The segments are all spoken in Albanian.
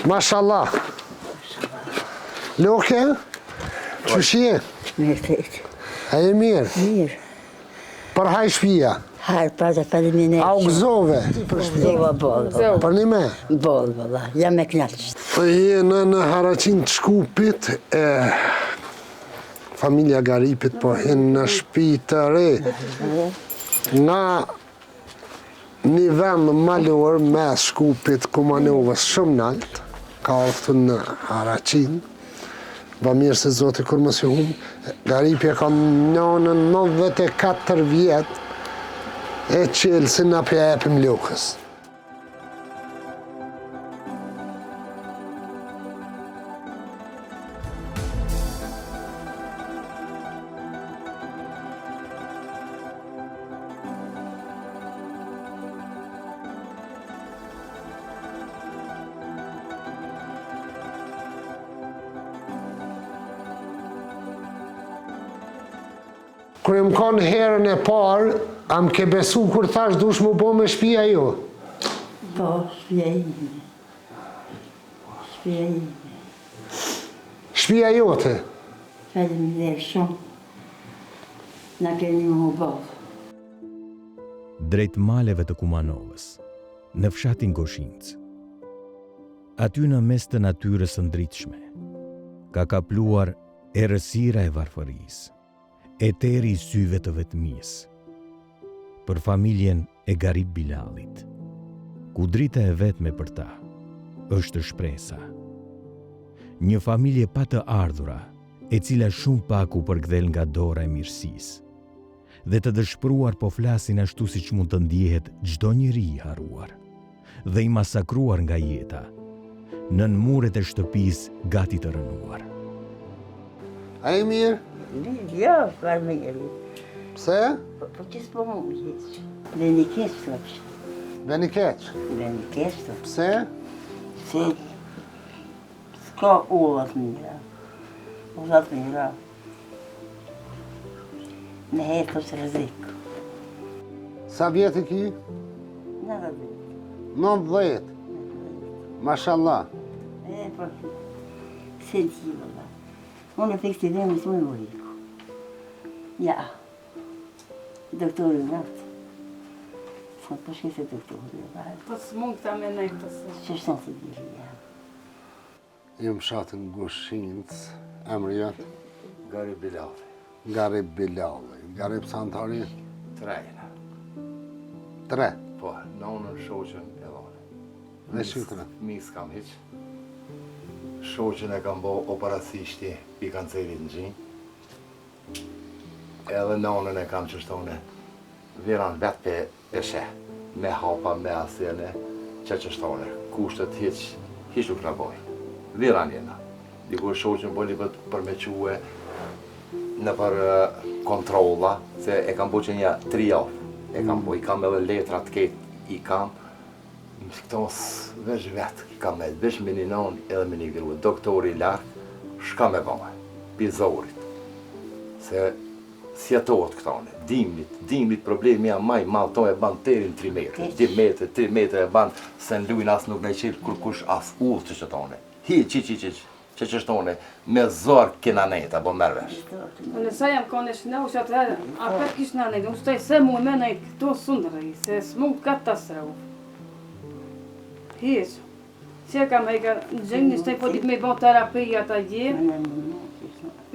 Mashallah. Loke? Qëshje? Mirë. A e mirë? Mirë. Për haj shpia? Hajë, për të faliminat. A u gëzove? Gëzova bolë. Për një me? Bolë, valla. Jam me knaqës. Jena në Haraqin të Shkupit, familja Garipit po hinë në shtëpi të re. Nga një vend malor mes Shkupit Kumanovës shumë nalt, ka oftë në Haraqin. Ba mirë se Zotë kur mos e humbë, Garipi e ka në 94 vjetë, e qelë se na për epim lukës. Kër më kanë herën e parë, am ke besu kur thash dush më bo me shpia jo? Po, shpia ime. Shpia ime. Shpia jote? Faleminderit shumë. Na keni më bovë. Drejt maleve të Kumanovës, në fshatin Goshinc. Aty në mes të natyrës së ndritshme, ka kapluar errësira e varfërisë, eteri i syve të vetmisë, për familjen e Garip Bilalit, ku drita e vetme për ta është shpresa. Një familje pa të ardhura, e cila shumë pak u përkthel nga dora e mirësisë, dhe të dëshpëruar po flasin ashtu siç mund të ndjehet çdo njeri i harruar dhe i masakruar nga jeta, nën muret e shtëpisë gati të rënuar. A e mirë? Jo, farë mirë. Pse? Po që s'po më gjithë. Dhe një kesë të kështë. Dhe një keq. Dhe një kesë të. Pse? Se s'ka ullat mira. Ullat mira. Në hetë është rëzik. Sa vjetë ki? Në dhe dhe. 90. Mashallah. Po, se ti, vëlla. Unë e fikë të dhe më të më mëriku. Ja. Doktori naftë. Së të shkese doktori. Po s'mund ta menoj këtë. Që shtë të dhiri, ja. Jem shatën Goshinc, emri jatë? Garip Bilali. Garip Bilali. Garip Santari? 3. 3. Po, nonën shoqën e dhone. Dhe shqytëre? Mi s'kam hiq. Shoqën e kam bo operacisti i kancerit në gjinë. Edhe nonën e kam qështone. Viran vetë pe shë. Me hapa, me asene, që qështone. Kushtet hiq nuk në boj. Viran jena. Dikur shoqën boli për me quë në për kontrolla, se e kam bo që një 3 javë. E kam bo, i kam edhe letrat ketë, i kam. Më këtos vesh vetë, i kam edhe vesh me një non edhe me një grua. Doktori larkë, shka me bëme, pizorit. Se si jetohet këtone, dimnit problemi jam maj, malton e ban terin 3 metre, 3 metre e ban, se në lujnë as nuk në qilë kur kush as ullë që qëtone. Që qështone, me zorë kena nejta, bo mërvesh. Unë sa jam kone shnau që atëherë, apet kish në nejtë, unë shtaj se mu me nejtë këto sundërëj, se s'mund katastrof. Hiq, që kam e ka në gjenjë, shtaj po ditë me i bon terapia ta gje,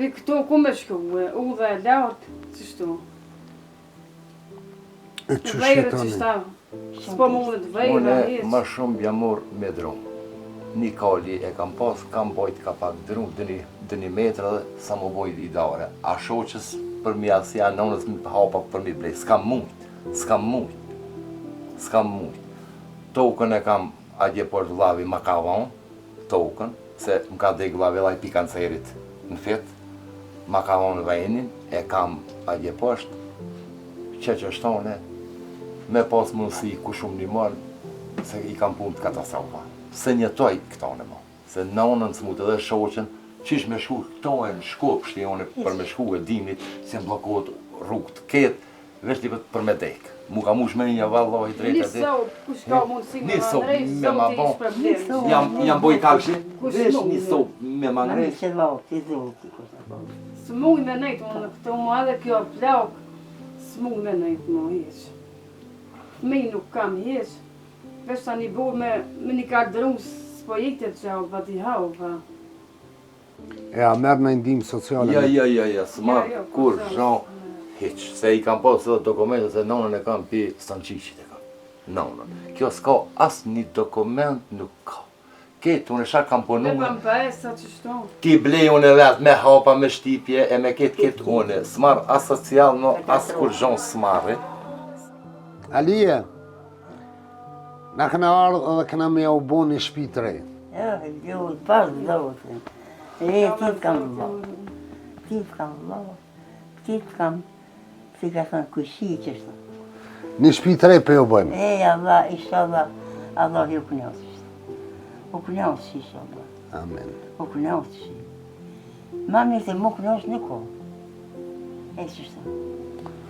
për këto ku me shkuë, u dhe lartë, qështu. Vejre që shta, s'po mundet vejre, Une hiq. ma shumë jamur me drumë. Një kali e kam pas, kam bojt ka pak drumë, dë një metra dhe sa më bojt i dare. A shoqës për mi asja nonës mi hapa për mi blej, s'kam mujt. Tokën e kam adje për vlavi ma ka vonë, tokën, se më ka dek vlavi laj pi kancerit në fit, ma ka vonë venin, e kam adje poshtë, që qështone, me pas mundësi ku shumë një marë, se i kam punë të katastrofa. Se njëtoj këtone mo, se nonën s'mu të dhe shoqen, qish me shku këto e në shkop shtjone për me shku e dimnit, si më blokohet rrugë të ketë, veç t'i për me dek. Mu ka mush me një vallahi drejta Një sot, kush ka mundësi me Një sot mandrej, me ma sot bon. ish problem. Jam boj kalshi, Kush veç nuk, një ne? sot me ma ngrej. Se vauti, zoti, kush në bauti. S'muj me nejt, unë këto mu edhe kjo plauk, s'muj me nejt mu hiq. Mi nuk kam hiq. Vesh ta një burë me një kardrus, s'po jikte qau, pa t'i hau, pa. Ja, merë në ndim sociale. Ja, s'ma Jo, kur po, zhon hiq. Se i kam pas edhe dokumente se nonën e kam pi Stanqiqit e kam. Nonën. Kjo s'ka as një dokument nuk ka. Ketë, unë shak kam punu. Me pëm për e sa që shton. Ti blej unë vetë me hapa, me shtipje, e me ketë unë. S'mar as social, no, as kur zhon s'marri. Alije, na këna ardhë dhe këna me u bo një shtëpi të re. Jo, pas zotin. Tit kam vlau. Tit kam vlau. Tit kam, si ka thënë, kushi që shtë. Një shtëpi të re për ju bëjmë. Allah, inshallah, Allah ju kënjosë. U kënjosë, inshallah. Amen. U kënjosë. Ma mirë se mu kënjosë në kohë. E që shtë.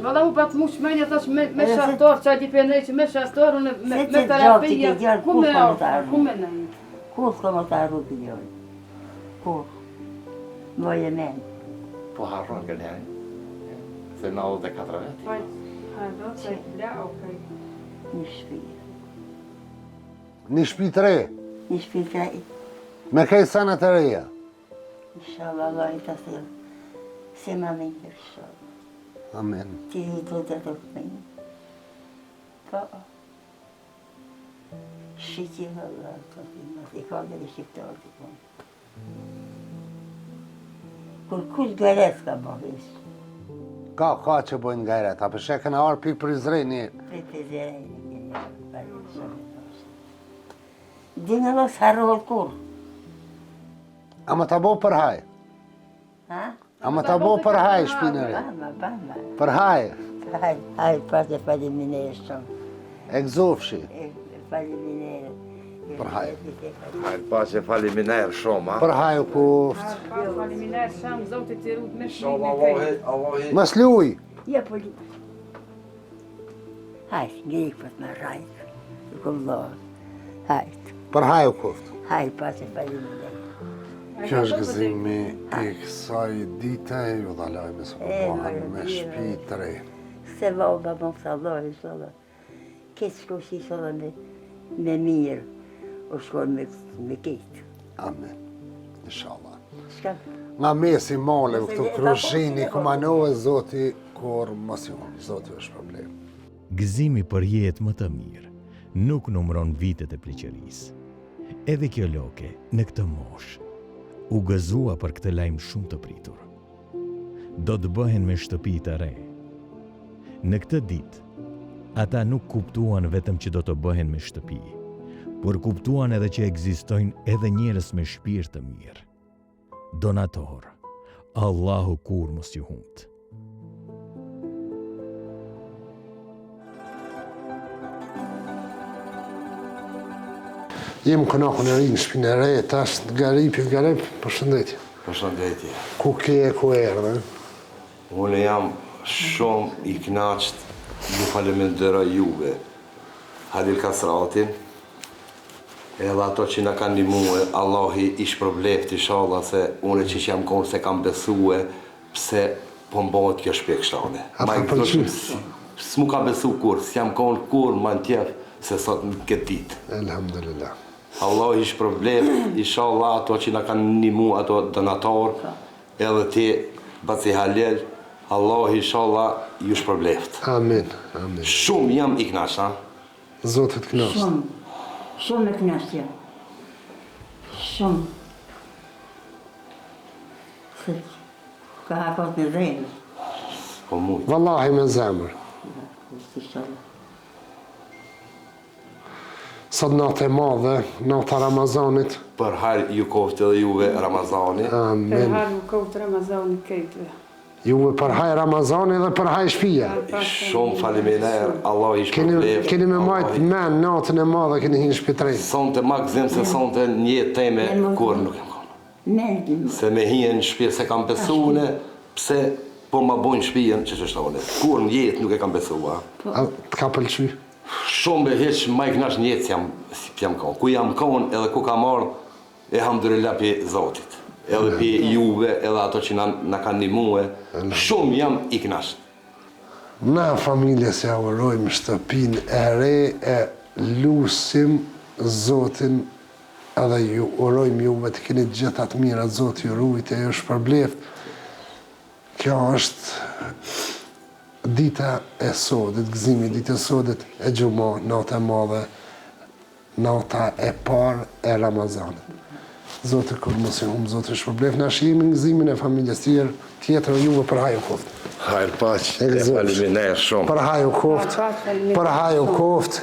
Valla mu pat mu shmenja tash me shastor, qaj di për nej që me shastor, unë me Se që terapia, gjatë ke gjallë, ku kur me s'ka më të auta, ardhur? ku me nejt. Kur s'ka më të arru të gjallë? Kur? Moj e men. Po harron gënjani. Se 94 veti. Hajt, hajdo, qaj plau, kaj. Një shpi. Një shtëpi të re, Një shpi të rejë. me kaj sanat e reja. Inshallah, Allah i të thilë. Se ma mirë, inshallah. Amen. Ti ju të të mirë. Po. Shqiti vëllë, të fimë, i ka dhe shqiptarë të punë. Kur kush gëret ka bëhis, Ka që bojnë gajret, a përshë këna arë pikë për Izrejni. për të zerejnë, një bërë shumë të është. Dinë lo s'harrohet kur. Ama ta bo për haj. Ha? Ama ta bo për haj shpinë re. Bamba. Për haj. Hajde, pas e faleminere shumë. E gzofshi. Faleminere. Për haj. Hajtë pa që faliminajrë shumë, Për haj u kuft. Pa faliminer shamë, zotit të rrut me Inshallah, shmi me kaj. Allahi. Mas luj. Ja, po li. Hajde, ngejk për të më rajtë. Kullohë. Hajde. Për haj u kuft. Hajde, pas e faleminere. Kjo është gëzimi i kësaj dite, ju dhalaj me së përbohen me shtëpi të re. Se vauba më të Allah, inshallah. Këtë shkosh inshallah me mirë. O shkon me këtë. Amen. Inshallah. Shka? Nga mesi male, këtu krushini, kumanohet, zoti, kur mos ju, zoti është problem. Gëzimi për jetë më të mirë nuk numëron vitet e pleqërisë. Edhe kjo loke, në këtë moshë, u gëzua për këtë lajm shumë të pritur. Do të bëhen me shtëpi të re. Në këtë ditë, ata nuk kuptuan vetëm që do të bëhen me shtëpi, por kuptuan edhe që ekzistojnë edhe njerëz me shpirt të mirë. Donator, Allahu kur mos ju humbt. Jem kënaqur në rinë shpinë e re, tash të garip, përshëndetje. Përshëndetje. Ku ke e ku erdhe? Unë jam shumë i knaqët, ju faleminderoj juve, Halil Kasratin, edhe ato që na kanë ndihmuar, Allahi ish përbleft inshallah se unë që jam konë se kam besue, pse po mbohet kjo shpjegështane. A ka pëlqyer? S'mu ka besu kur, s'jam konë kur ma në tjef se sot në këtë ditë. Elhamdulillah. Allah ish përbleft, inshallah ato që na kanë ndihmu, ato donator, edhe ti, Baci Halil, Allah inshallah ju shpërbleft. Amin, amin. Shumë jam i knaqë, ha? Zotit knasht. Shumë e knashtja. Shumë. Se ka hakot në dhejnë. Po mujtë. Wallahi me zemër. Inshallah. Sot natë e madhe, natë Ramazanit. Për hajrë ju koftë edhe juve Ramazani. Për Amin. harë u kohë të Ramazani kejtëve. Juve për haj Ramazani dhe për haj shpia. Shumë faleminderit, Allah ish përbleft. Keni me majtë men natën e madhe, keni hinë shpitrej. Sonte ma gëzim se sonte një jetë teme kur nuk jam konë. Mendim. Se me hien në shpje se kam besune, pse po ma bojnë shtëpinë që është tonë. Kur në jetë nuk e kam besuar. A të ka pëlqy? Shumë be heq ma i knash një jetë jam konë. Ku jam konë edhe ku ka marrë, e hamdulillah për Zotit. Edhe për juve, edhe ato që na kanë ndihmue. Shumë jam i knash. Na familjes ja urojmë shtëpinë e re, e lusim Zotin edhe ju urojmë juve të keni gjitha të mira, Zoti ju rujt e ju shpërbleft. Kjo është dita e sodit, gëzimi dita e sodit e Gjuma, nata e madhe, nata e parë e Ramazanit. Zoti kur mos i humbë, Zoti shpërbleft. Na shihemi në gëzimin e familjes tjetër juve për hajër koft. Hajër paq, e faleminderit shumë. Për hajër koft, për hajër koft.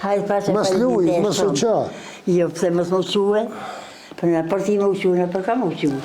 Hajde pas e Mas luj, mas u qa. Jo, pëse mos më quhe, për në për ti më uquhe, në për ka më uquhe.